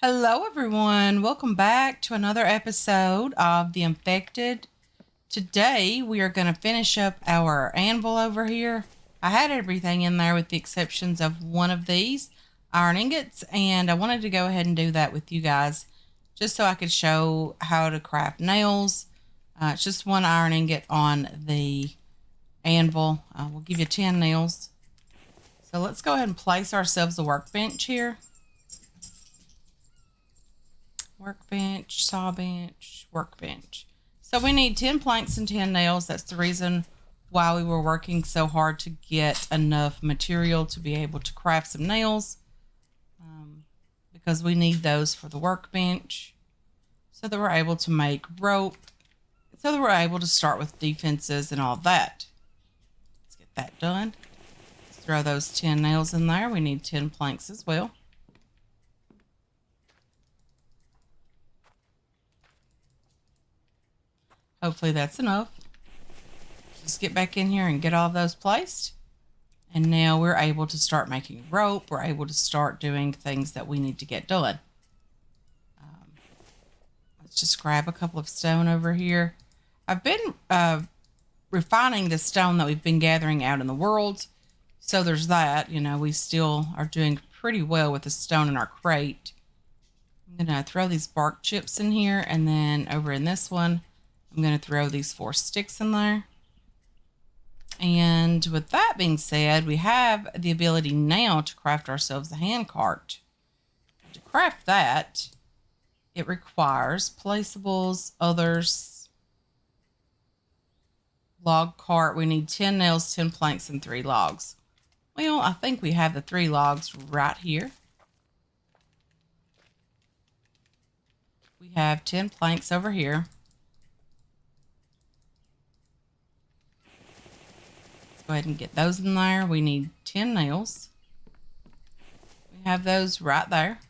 Hello, everyone. Welcome back to another episode of The Infected. Today, we are going to finish up our anvil over here. I had everything in there with the exceptions of one of these iron ingots, and I wanted to go ahead and do that with you guys just so I could show how to craft nails. It's just one iron ingot on the anvil. We'll give you 10 nails. So let's go ahead and place ourselves a workbench here. Workbench, saw bench, workbench. So we need 10 planks and 10 nails. That's the reason why we were working so hard to get enough material to be able to craft some nails, because we need those for the workbench so that we're able to make rope, so that we're able to start with defenses and all that. Let's get that done. Let's throw those 10 nails in there. We need 10 planks as well. Hopefully that's enough. Just get back in here and get all of those placed. And now we're able to start making rope. We're able to start doing things that we need to get done. Let's just grab a couple of stone over here. I've been refining the stone that we've been gathering out in the world. So there's that. You know, we still are doing pretty well with the stone in our crate. I'm going to throw these bark chips in here. And then over in this one, I'm going to throw these 4 sticks in there. And with that being said, we have the ability now to craft ourselves a hand cart. To craft that, it requires placeables, others, log cart. We need 10 nails, 10 planks, and 3 logs. Well, I think we have the 3 logs right here. We have 10 planks over here. Go ahead and get those in there. We need 10 nails. We have those right there.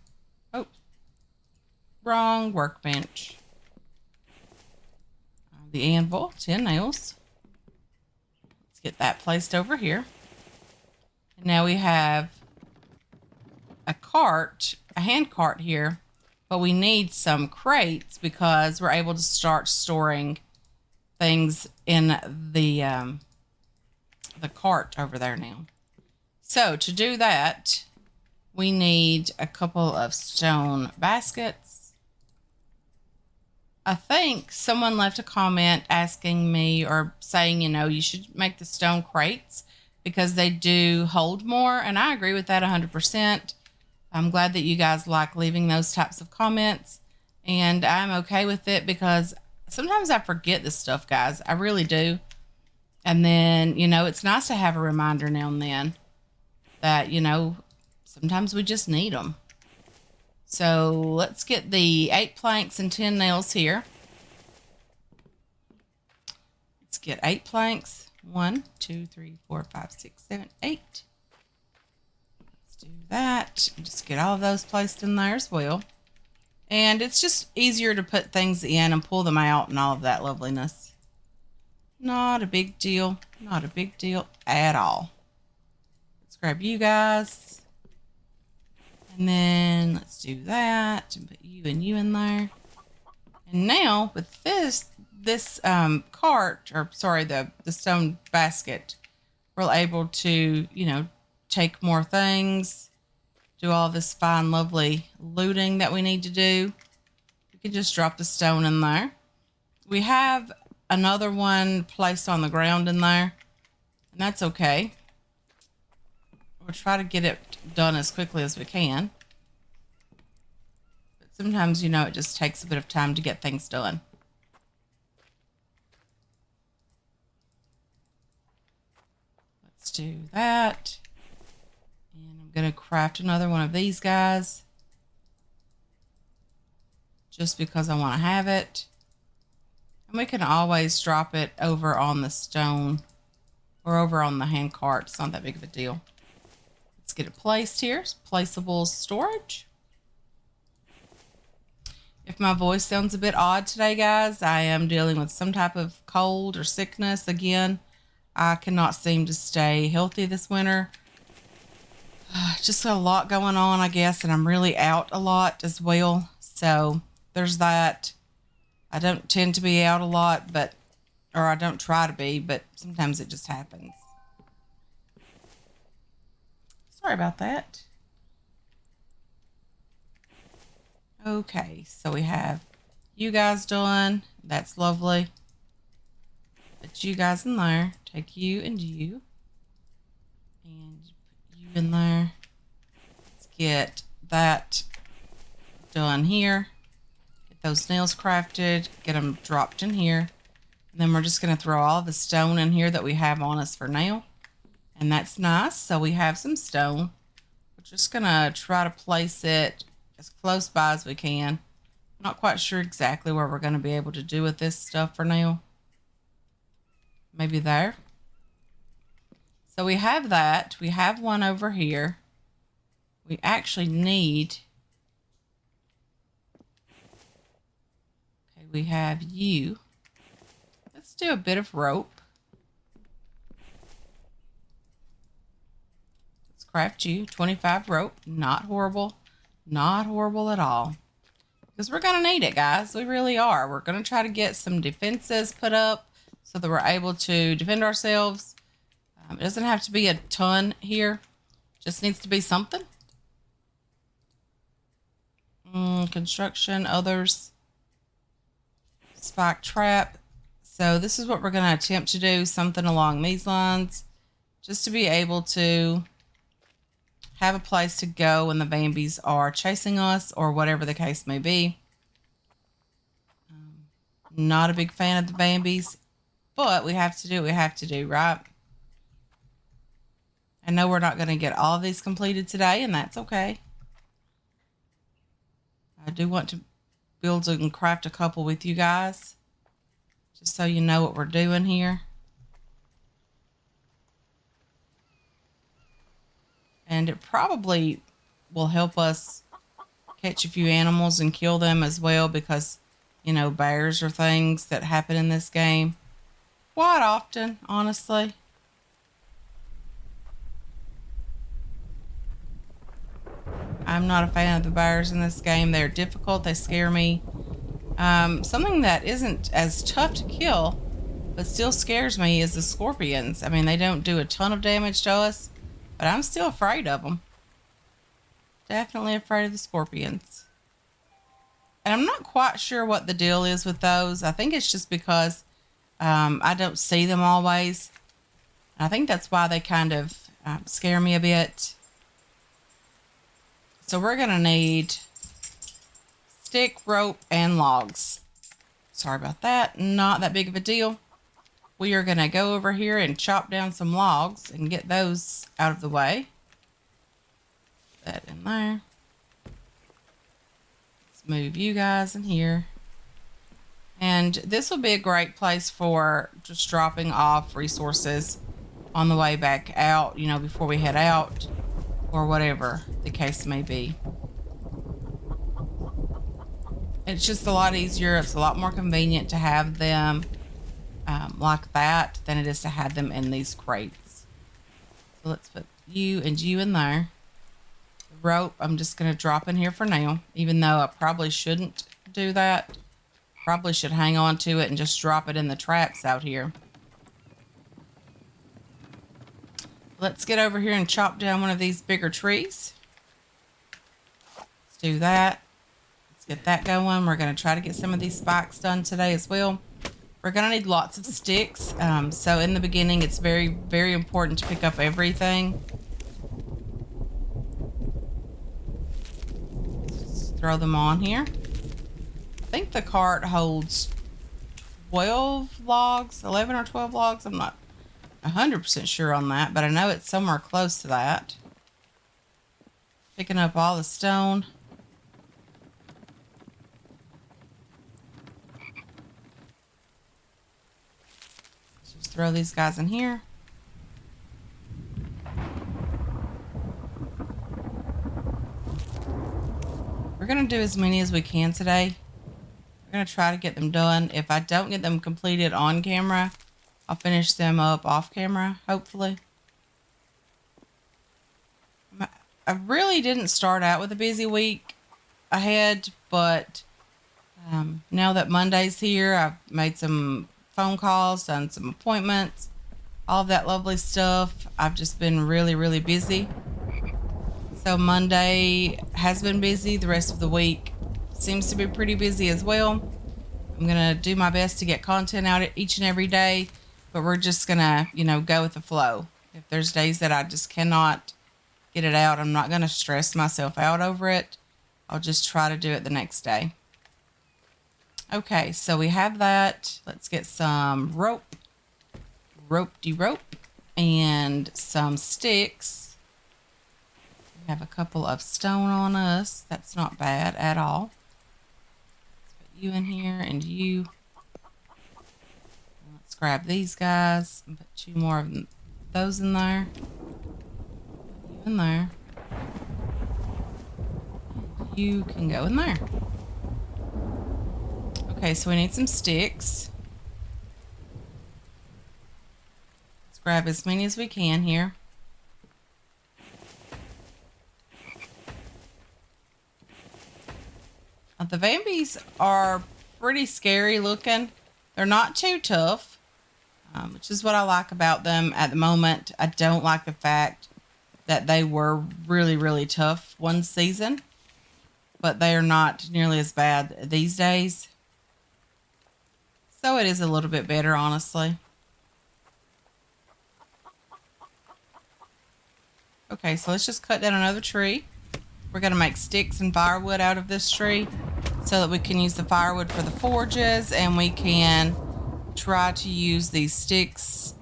Oh, wrong workbench. The anvil, 10 nails. Let's get that placed over here. And now we have a cart, a hand cart here, but we need some crates because we're able to start storing things in the cart over there now. So to do that, we need a couple of stone baskets. I think someone left a comment asking me or saying, you should make the stone crates because they do hold more. And I agree with that 100%. I'm glad that you guys like leaving those types of comments. And I'm okay with it because sometimes I forget this stuff, guys. I really do. And then, it's nice to have a reminder now and then that, sometimes we just need them. So let's get the 8 planks and 10 nails here. Let's get 8 planks. 1, 2, 3, 4, 5, 6, 7, 8. Let's do that. Just get all of those placed in there as well. And it's just easier to put things in and pull them out and all of that loveliness. Not a big deal. Not a big deal at all. Let's grab you guys. And then let's do that and put you and you in there. And now with this cart, or sorry, the stone basket, we're able to, take more things, do all this fine, lovely looting that we need to do. We can just drop the stone in there. We have another one placed on the ground in there, and that's okay. We'll try to get it done as quickly as we can. But sometimes, it just takes a bit of time to get things done. Let's do that. And I'm going to craft another one of these guys just because I want to have it. And we can always drop it over on the stone or over on the hand cart. It's not that big of a deal. Let's get it placed here. Placeable storage. If my voice sounds a bit odd today, guys, I am dealing with some type of cold or sickness. Again, I cannot seem to stay healthy this winter. Just a lot going on, I guess, and I'm really out a lot as well. So there's that. I don't tend to be out a lot, but, or I don't try to be, but sometimes it just happens. Sorry about that. Okay, so we have you guys done. That's lovely. Put you guys in there. Take you and you. And put you in there. Let's get that done here. Get those nails crafted. Get them dropped in here. And then we're just going to throw all the stone in here that we have on us for now. And that's nice. So we have some stone. We're just going to try to place it as close by as we can. I'm not quite sure exactly where we're going to be able to do with this stuff for now. Maybe there. So we have that. We have one over here. We actually need... Okay, we have you. Let's do a bit of rope. Let's craft you. 25 rope. Not horrible. Not horrible at all. Because we're going to need it, guys. We really are. We're going to try to get some defenses put up so that we're able to defend ourselves. It doesn't have to be a ton here. Just needs to be something. Construction, others. Spike trap. So this is what we're going to attempt to do. Something along these lines. Just to be able to have a place to go when the Bambis are chasing us or whatever the case may be. Not a big fan of the Bambis, but we have to do what we have to do, right? I know we're not going to get all of these completed today, and that's okay. I do want to build and craft a couple with you guys, just so you know what we're doing here. And it probably will help us catch a few animals and kill them as well because, you know, bears are things that happen in this game quite often, honestly. I'm not a fan of the bears in this game. They're difficult. They scare me. Something that isn't as tough to kill but still scares me is the scorpions. I mean, they don't do a ton of damage to us, but I'm still afraid of them. Definitely afraid of the scorpions. And I'm not quite sure what the deal is with those. I think it's just because I don't see them always. I think that's why they kind of scare me a bit. So we're going to need stick, rope, and logs. Sorry about that. Not that big of a deal. We are going to go over here and chop down some logs and get those out of the way. Put that in there. Let's move you guys in here. And this will be a great place for just dropping off resources on the way back out, you know, before we head out or whatever the case may be. It's just a lot easier. It's a lot more convenient to have them like that than it is to have them in these crates. So let's put you and you in there. The rope, I'm just going to drop in here for now, even though I probably shouldn't do that. Probably should hang on to it and just drop it in the traps out here. Let's get over here and chop down one of these bigger trees. Let's do that. Let's get that going. We're going to try to get some of these spikes done today as well. We're going to need lots of sticks. So in the beginning, it's very, very important to pick up everything. Just throw them on here. I think the cart holds 12 logs, 11 or 12 logs. I'm not 100% sure on that, but I know it's somewhere close to that. Picking up all the stone. Just throw these guys in here. We're going to do as many as we can today. We're going to try to get them done. If I don't get them completed on camera, I'll finish them up off camera, hopefully. I really didn't start out with a busy week ahead, but now that Monday's here, I've made some phone calls, done some appointments, all of that lovely stuff. I've just been really, really busy. So Monday has been busy. The rest of the week seems to be pretty busy as well. I'm going to do my best to get content out each and every day, but we're just going to, go with the flow. If there's days that I just cannot get it out, I'm not going to stress myself out over it. I'll just try to do it the next day. Okay, so we have that. Let's get some rope, and some sticks. We have a couple of stone on us. That's not bad at all. You in here and you. Let's grab these guys and put 2 more of those in there. You in there. You can go in there. Okay, so we need some sticks. Let's grab as many as we can here. The Vambies are pretty scary looking. They're not too tough, which is what I like about them at the moment. I don't like the fact that they were really, really tough one season, but they are not nearly as bad these days. So it is a little bit better, honestly. Okay, so let's just cut down another tree. We're going to make sticks and firewood out of this tree so that we can use the firewood for the forges, and we can try to use these sticks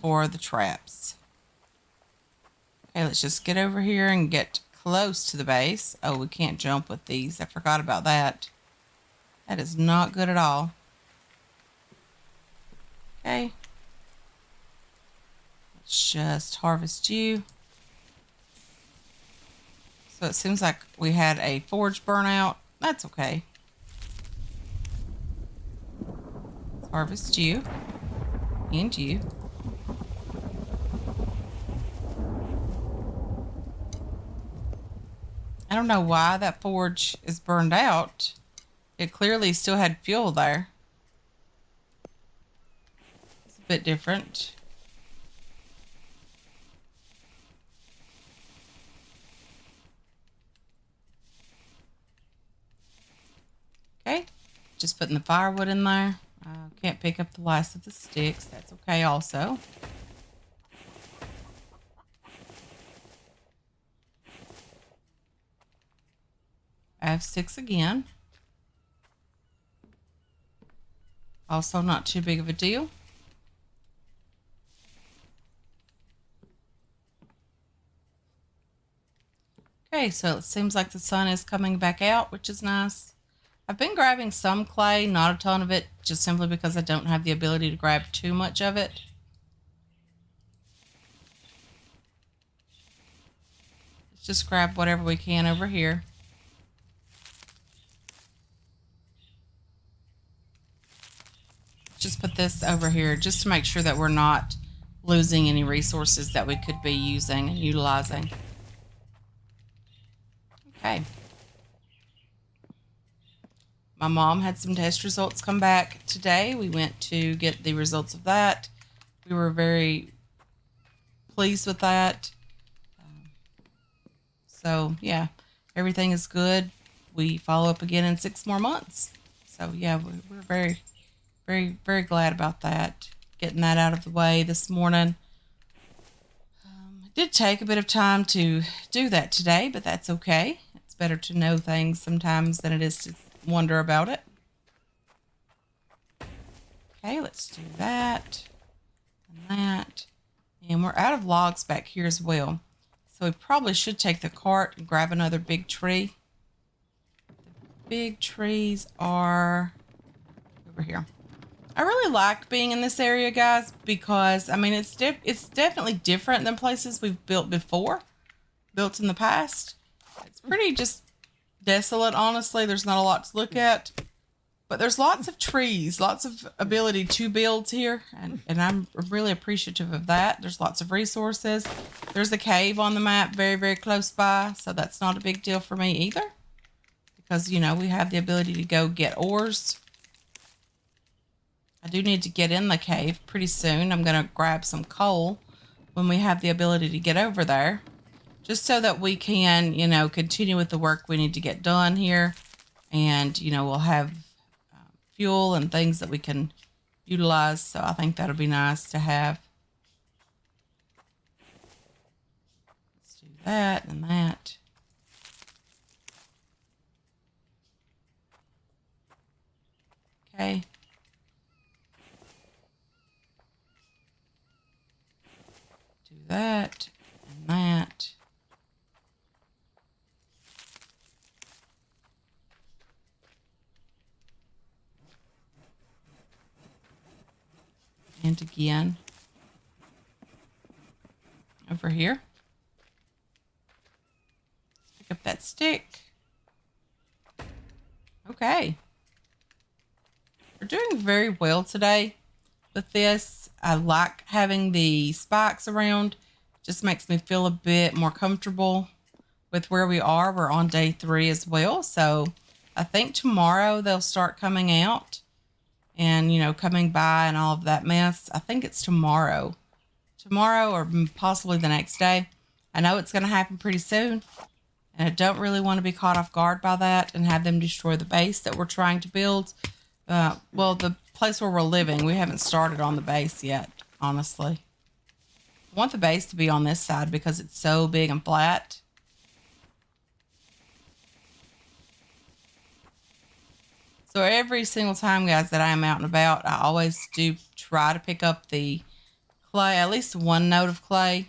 for the traps. Okay, let's just get over here and get close to the base. Oh, we can't jump with these. I forgot about that. That is not good at all. Okay. Let's just harvest you. So it seems like we had a forge burnout. That's okay. Let's harvest you. And you. I don't know why that forge is burned out. It clearly still had fuel there. It's a bit different. Okay, just putting the firewood in there. Can't pick up the last of the sticks. That's okay also. I have 6 again. Also not too big of a deal. Okay, so it seems like the sun is coming back out, which is nice. I've been grabbing some clay, not a ton of it, just simply because I don't have the ability to grab too much of it. Let's just grab whatever we can over here. Just put this over here just to make sure that we're not losing any resources that we could be using and utilizing. Okay. My mom had some test results come back today. We went to get the results of that. We were very pleased with that. So, yeah, everything is good. We follow up again in 6 more months. So, yeah, we're very, very, very glad about that. Getting that out of the way this morning. It did take a bit of time to do that today, but that's okay. It's better to know things sometimes than it is to wonder about it. Okay, let's do that and that. And we're out of logs back here as well. So we probably should take the cart and grab another big tree. The big trees are over here. I really like being in this area, guys, because, I mean, it's definitely different than places we've built before, built in the past. It's pretty just desolate, honestly. There's not a lot to look at. But there's lots of trees, lots of ability to build here, and I'm really appreciative of that. There's lots of resources. There's a cave on the map very, very close by, so that's not a big deal for me either. Because, you know, we have the ability to go get ores. I do need to get in the cave pretty soon. I'm going to grab some coal when we have the ability to get over there. Just so that we can, you know, continue with the work we need to get done here. And, you know, we'll have fuel and things that we can utilize. So I think that'll be nice to have. Let's do that and that. Okay. Do that and that. And again. Over here. Pick up that stick. Okay. We're doing very well today with this. I like having the spikes around. Just makes me feel a bit more comfortable with where we are. We're on day 3 as well. So I think tomorrow they'll start coming out and, you know, coming by and all of that mess. I think it's tomorrow. Tomorrow or possibly the next day. I know it's going to happen pretty soon. And I don't really want to be caught off guard by that and have them destroy the base that we're trying to build. Well, the place where we're living, we haven't started on the base yet, honestly. I want the base to be on this side because it's so big and flat. So every single time, guys, that I am out and about, I always do try to pick up the clay, at least one node of clay.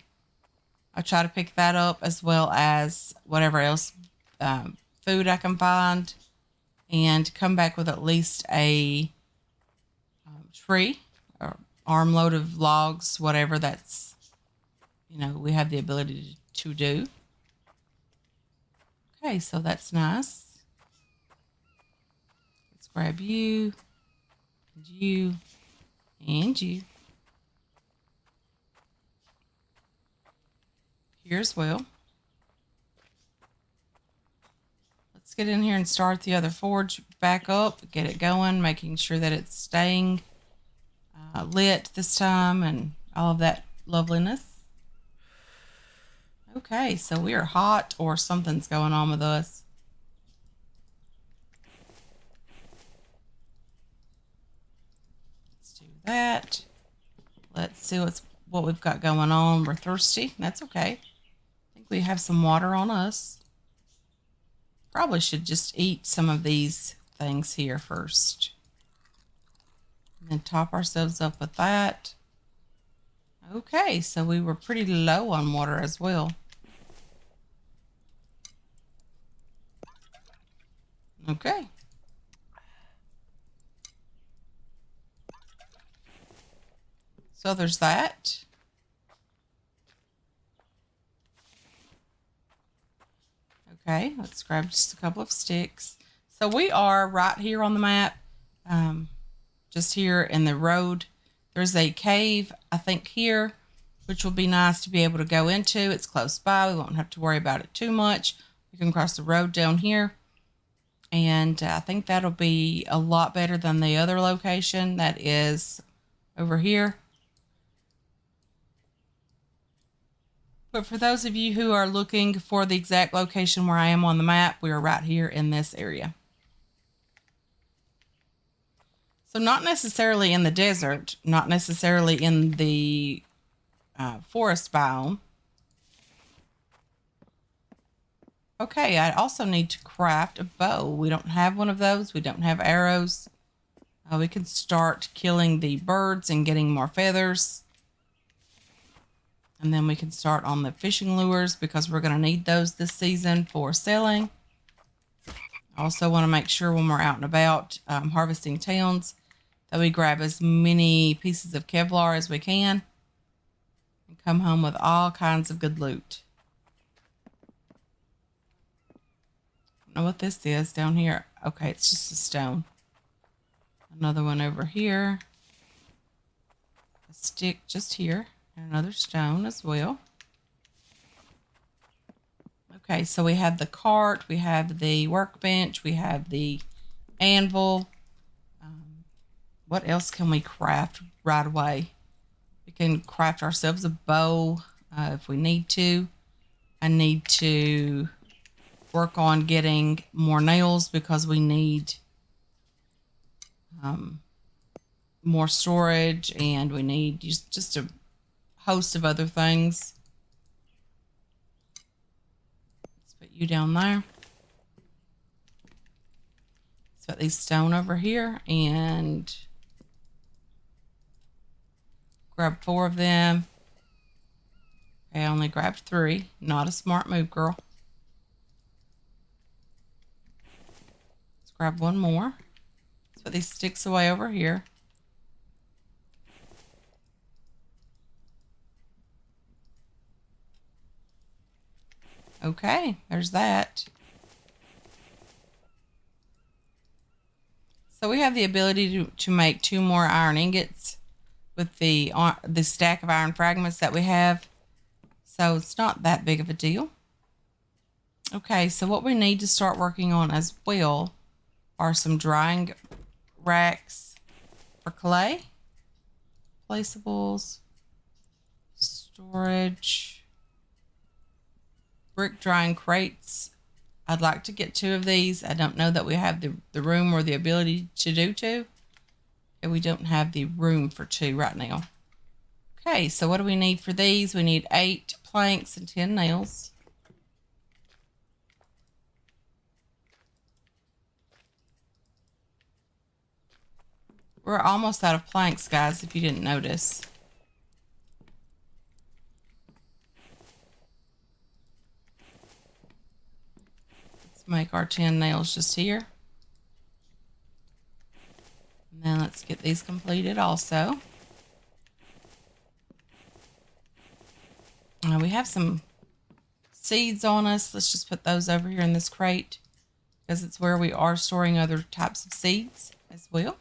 I try to pick that up as well as whatever else food I can find, and come back with at least a tree or armload of logs, whatever that's, you know, we have the ability to do. Okay, so that's nice. Let's grab you, and you, and you. Here as well. Let's get in here and start the other forge back up, get it going, making sure that it's staying lit this time and all of that loveliness. Okay, so we are hot or something's going on with us. Let's do that. Let's see what we've got going on. We're thirsty. That's okay. We have some water on us. Probably should just eat some of these things here first. And then top ourselves up with that. Okay, so we were pretty low on water as well. Okay. So there's that. Okay, let's grab just a couple of sticks. So we are right here on the map, just here in the road. There's a cave, I think, here, which will be nice to be able to go into. It's close by. We won't have to worry about it too much. We can cross the road down here. And I think that'll be a lot better than the other location that is over here. But for those of you who are looking for the exact location where I am on the map, we are right here in this area. So not necessarily in the desert, not necessarily in the forest biome. Okay, I also need to craft a bow. We don't have one of those. We don't have arrows. We can start killing the birds and getting more feathers. And then we can start on the fishing lures because we're going to need those this season for selling. I also want to make sure when we're out and about harvesting towns that we grab as many pieces of Kevlar as we can and come home with all kinds of good loot. I don't know what this is down here. Okay, it's just a stone. Another one over here. A stick just here. And another stone as well. Okay, so we have the cart, we have the workbench, we have the anvil. What else can we craft right away? We can craft ourselves a bow if we need to. I need to work on getting more nails because we need more storage, and we need just a host of other things. Let's put you down there. Let's put these stone over here and grab 4 of them. I only grabbed 3. Not a smart move, girl. Let's grab 1 more. Let's put these sticks away over here. Okay, there's that. So we have the ability to make 2 more iron ingots with the stack of iron fragments that we have. So it's not that big of a deal. Okay, so what we need to start working on as well are some drying racks for clay, placeables, storage, brick drying crates. I'd like to get 2 of these. I don't know that we have the room or the ability to do 2. And we don't have the room for 2 right now. Okay, so what do we need for these? We need 8 planks and 10 nails. We're almost out of planks, guys, if you didn't notice. Let's make our 10 nails just here. And then let's get these completed also. Now we have some seeds on us. Let's just put those over here in this crate because it's where we are storing other types of seeds as well.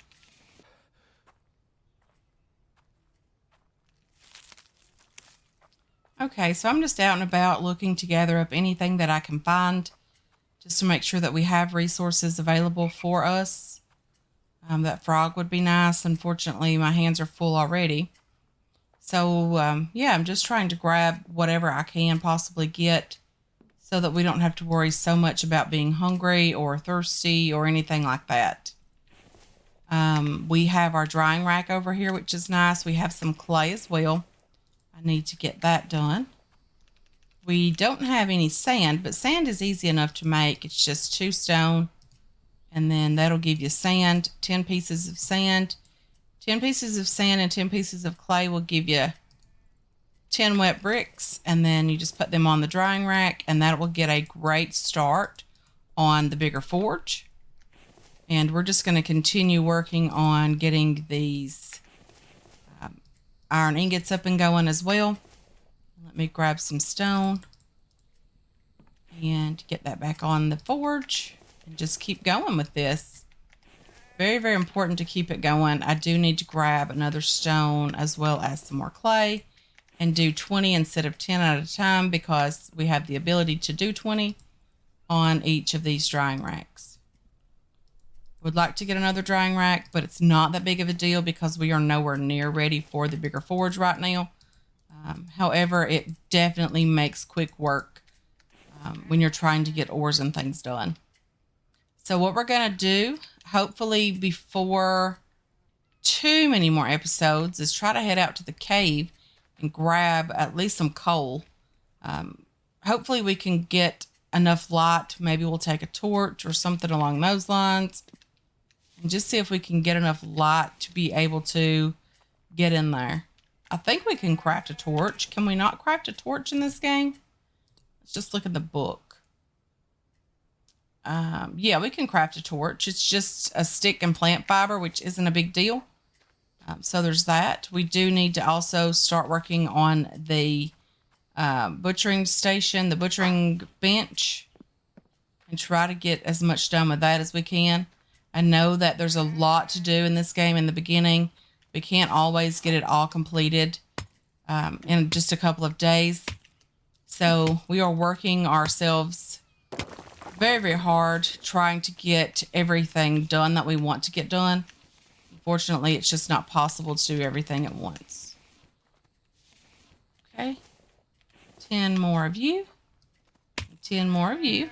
Okay, so I'm just out and about looking to gather up anything that I can find just to make sure that we have resources available for us. That frog would be nice. Unfortunately, my hands are full already. So, yeah, I'm just trying to grab whatever I can possibly get so that we don't have to worry so much about being hungry or thirsty or anything like that. We have our drying rack over here, which is nice. We have some clay as well. I need to get that done. We don't have any sand, but sand is easy enough to make. It's just 2 stone, and then that'll give you sand, 10 pieces of sand. 10 pieces of sand and 10 pieces of clay will give you 10 wet bricks, and then you just put them on the drying rack, and that will get a great start on the bigger forge. And we're just going to continue working on getting these iron ingots up and going as well. Let me grab some stone and get that back on the forge and just keep going with this. Very, very important to keep it going. I do need to grab another stone as well as some more clay and do 20 instead of 10 at a time because we have the ability to do 20 on each of these drying racks. Would like to get another drying rack, but it's not that big of a deal because we are nowhere near ready for the bigger forge right now. However, it definitely makes quick work when you're trying to get ores and things done. So what we're going to do, hopefully before too many more episodes, is try to head out to the cave and grab at least some coal. Hopefully we can get enough light. Maybe we'll take a torch or something along those lines and just see if we can get enough light to be able to get in there. I think we can craft a torch. Can we not craft a torch in this game? Let's just look at the book. Yeah, we can craft a torch. It's just a stick and plant fiber, which isn't a big deal. So there's that. We do need to also start working on the butchering station, the butchering bench, and try to get as much done with that as we can. I know that there's a lot to do in this game in the beginning. We can't always get it all completed in just a couple of days. So we are working ourselves very, very hard trying to get everything done that we want to get done. Unfortunately, it's just not possible to do everything at once. Okay. 10 more of you. 10 more of you.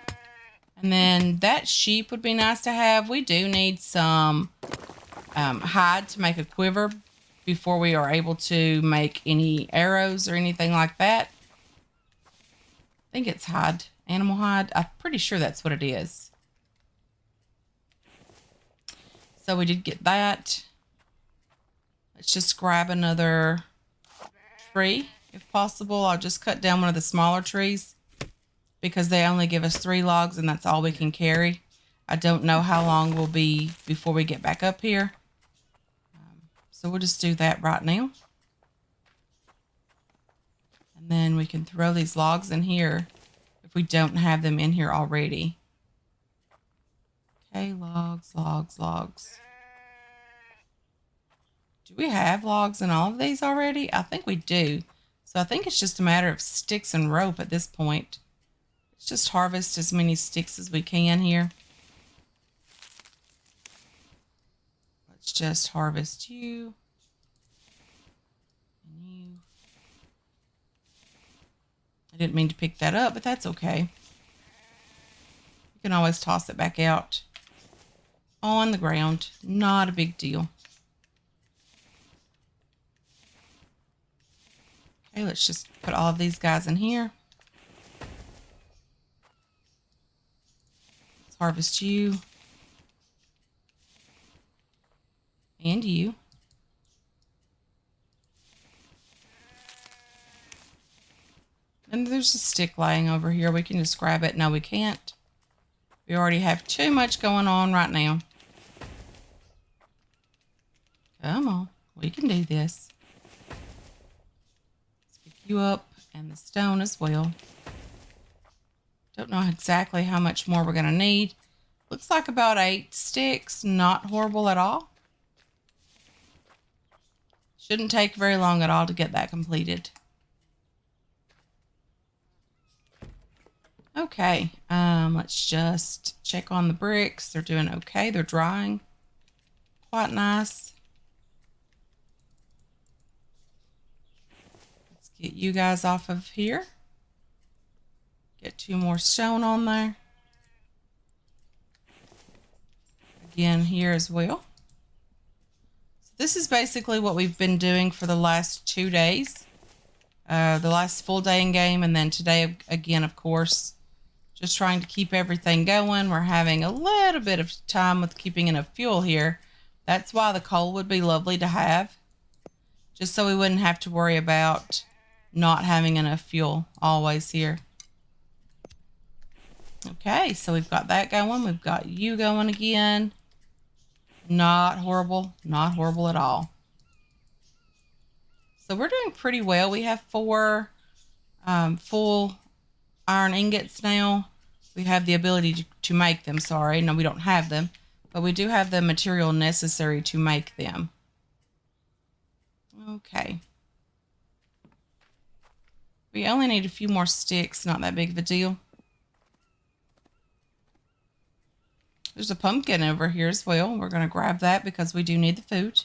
And then that sheep would be nice to have. We do need some hide to make a quiver before we are able to make any arrows or anything like that. I think it's hide. Animal hide. I'm pretty sure that's what it is. So we did get that. Let's just grab another tree if possible. I'll just cut down one of the smaller trees because they only give us 3 logs and that's all we can carry. I don't know how long we'll be before we get back up here. So we'll just do that right now. And then we can throw these logs in here if we don't have them in here already. Okay, logs, logs, logs. Do we have logs in all of these already? I think we do. So I think it's just a matter of sticks and rope at this point. Let's just harvest as many sticks as we can here. Let's just harvest you. And you. I didn't mean to pick that up, but that's okay. You can always toss it back out on the ground. Not a big deal. Okay, let's just put all of these guys in here. Let's harvest you. And you. And there's a stick lying over here. We can just grab it. No, we can't. We already have too much going on right now. Come on. We can do this. Let's pick you up and the stone as well. Don't know exactly how much more we're going to need. Looks like about 8 sticks. Not horrible at all. Shouldn't take very long at all to get that completed. Okay, let's just check on the bricks. They're doing okay. They're drying. Quite nice. Let's get you guys off of here. Get 2 more stone on there. Again here as well. So this is basically what we've been doing for the last 2 days. The last full day in game, and then today again, of course. Just trying to keep everything going. We're having a little bit of time with keeping enough fuel here. That's why the coal would be lovely to have. Just so we wouldn't have to worry about not having enough fuel always here. Okay, so we've got that going. We've got you going again. Not horrible. Not horrible at all. So we're doing pretty well. We have 4 full iron ingots now. We have the ability to make them. Sorry, no, we don't have them, but we do have the material necessary to make them. Okay. We only need a few more sticks. Not that big of a deal. There's a pumpkin over here as well. We're going to grab that because we do need the food.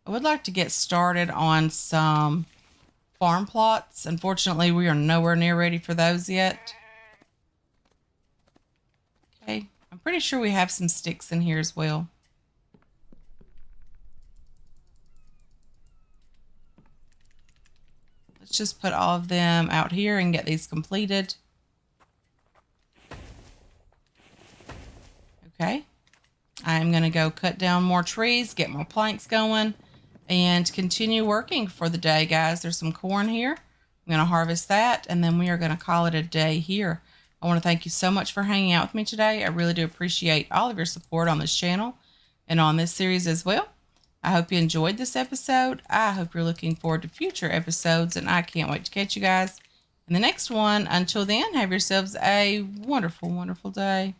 I would like to get started on some farm plots. Unfortunately, we are nowhere near ready for those yet. Okay, I'm pretty sure we have some sticks in here as well. Let's just put all of them out here and get these completed. Okay, I'm going to go cut down more trees, get more planks going, and continue working for the day, guys. There's some corn here. I'm going to harvest that, and then we are going to call it a day here. I want to thank you so much for hanging out with me today. I really do appreciate all of your support on this channel and on this series as well. I hope you enjoyed this episode. I hope you're looking forward to future episodes, and I can't wait to catch you guys in the next one. Until then, have yourselves a wonderful, wonderful day.